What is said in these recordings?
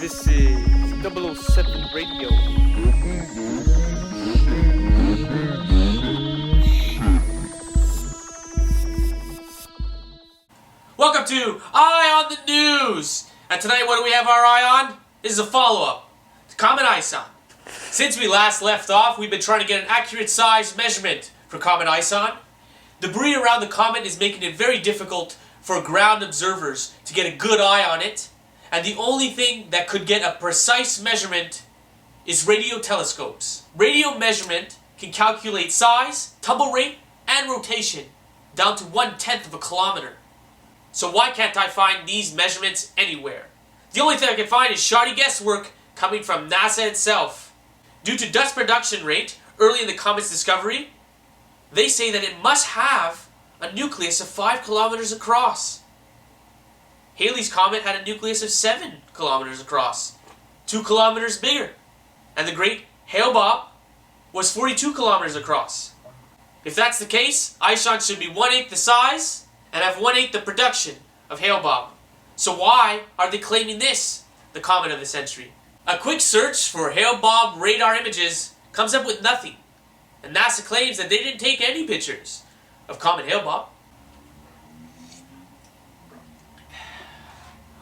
This is 007 Radio. Welcome to Eye on the News! And tonight what do we have our eye on? This is a follow-up to Comet Ison. Since we last left off, we've been trying to get an accurate size measurement for Comet Ison. Debris around the comet is making it very difficult for ground observers to get a good eye on it. And the only thing that could get a precise measurement is radio telescopes. Radio measurement can calculate size, tumble rate, and rotation down to 1/10 of a kilometer. So why can't I find these measurements anywhere? The only thing I can find is shoddy guesswork coming from NASA itself. Due to dust production rate early in the comet's discovery, they say that it must have a nucleus of 5 kilometers across. Halley's Comet had a nucleus of 7 kilometers across, 2 kilometers bigger, and the Great Hale-Bopp was 42 kilometers across. If that's the case, Ison should be 1/8 the size and have 1/8 the production of Hale-Bopp. So why are they claiming this, the comet of the century? A quick search for Hale-Bopp radar images comes up with nothing, and NASA claims that they didn't take any pictures of Comet Hale-Bopp.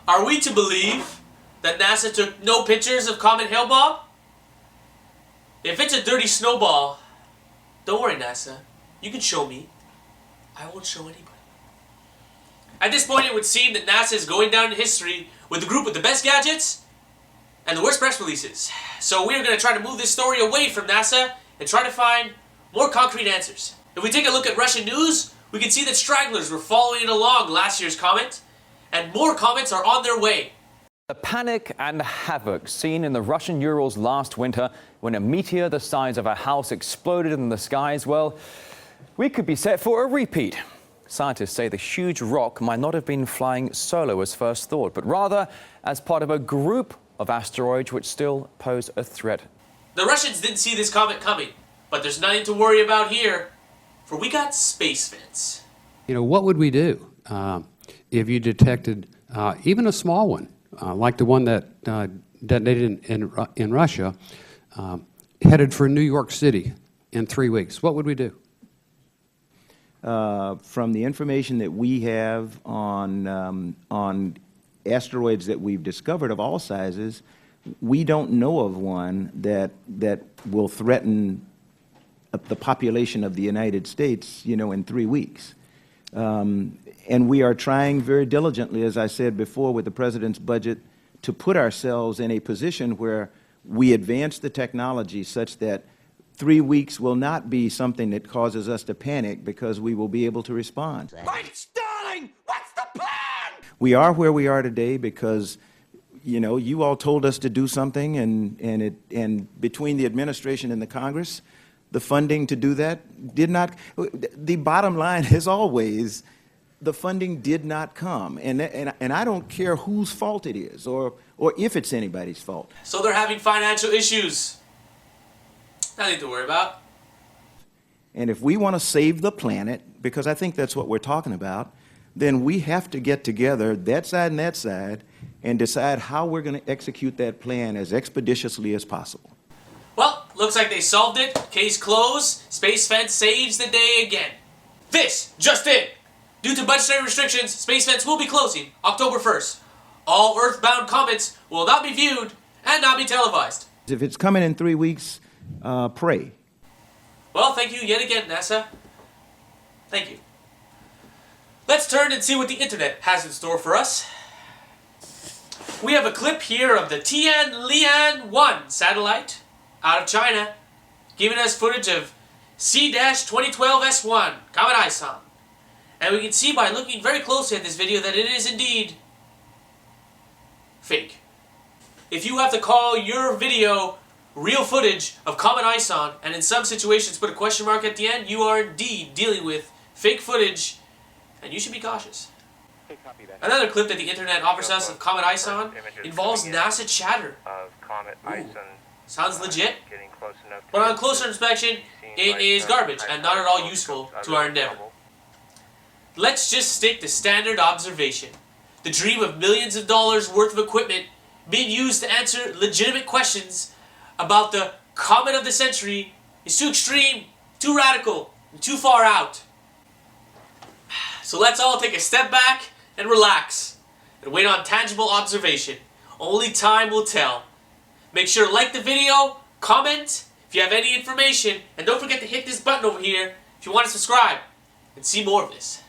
Are we to believe that NASA took no pictures of Comet Hale-Bopp? If it's a dirty snowball, don't worry NASA, you can show me. I won't show anybody. At this point it would seem that NASA is going down in history with the group with the best gadgets and the worst press releases. So we're going to try to move this story away from NASA and try to find more concrete answers. If we take a look at Russian news, we can see that stragglers were following it along last year's comet, and more comets are on their way. The panic and havoc seen in the Russian Urals last winter when a meteor the size of a house exploded in the skies, well, we could be set for a repeat. Scientists say the huge rock might not have been flying solo as first thought, but rather as part of a group of asteroids which still pose a threat. The Russians didn't see this comet coming, but there's nothing to worry about here, for we got space vents. You know, what would we do if you detected even a small one, like the one that detonated in Russia, headed for New York City in 3 weeks? What would we do? From the information that we have on asteroids that we've discovered of all sizes, we don't know of one that will threaten the population of the United States, you know, in 3 weeks. And we are trying very diligently, as I said before, with the President's budget, to put ourselves in a position where we advance the technology such that 3 weeks will not be something that causes us to panic, because we will be able to respond. Mike Sterling, what's the plan? We are where we are today because, you know, you all told us to do something, and between the administration and the Congress, the funding to do that did not. The bottom line is always, the funding did not come, and I don't care whose fault it is, or if it's anybody's fault. So they're having financial issues. Nothing to worry about. And if we want to save the planet, because I think that's what we're talking about, then we have to get together, that side and that side, and decide how we're going to execute that plan as expeditiously as possible. Well, looks like they solved it. Case closed. Space Fence saves the day again. This just in. Due to budgetary restrictions, Space Fence will be closing October 1st. All Earthbound comets will not be viewed and not be televised. If it's coming in 3 weeks, pray. Well, thank you yet again, NASA. Thank you. Let's turn and see what the internet has in store for us. We have a clip here of the Tianlian-1 satellite out of China, giving us footage of C-2012S1, Comet Ison. And we can see by looking very closely at this video that it is indeed fake. If you have to call your video real footage of Comet Ison, and in some situations put a question mark at the end, you are indeed dealing with fake footage, and you should be cautious. Another clip that the internet offers us of Comet Ison involves NASA chatter. Sounds legit, but on closer inspection, it is garbage and not at all useful to our endeavor. Let's just stick to standard observation. The dream of millions of dollars worth of equipment being used to answer legitimate questions about the comet of the century is too extreme, too radical, and too far out. So let's all take a step back and relax and wait on tangible observation. Only time will tell. Make sure to like the video, comment if you have any information, and don't forget to hit this button over here if you want to subscribe and see more of this.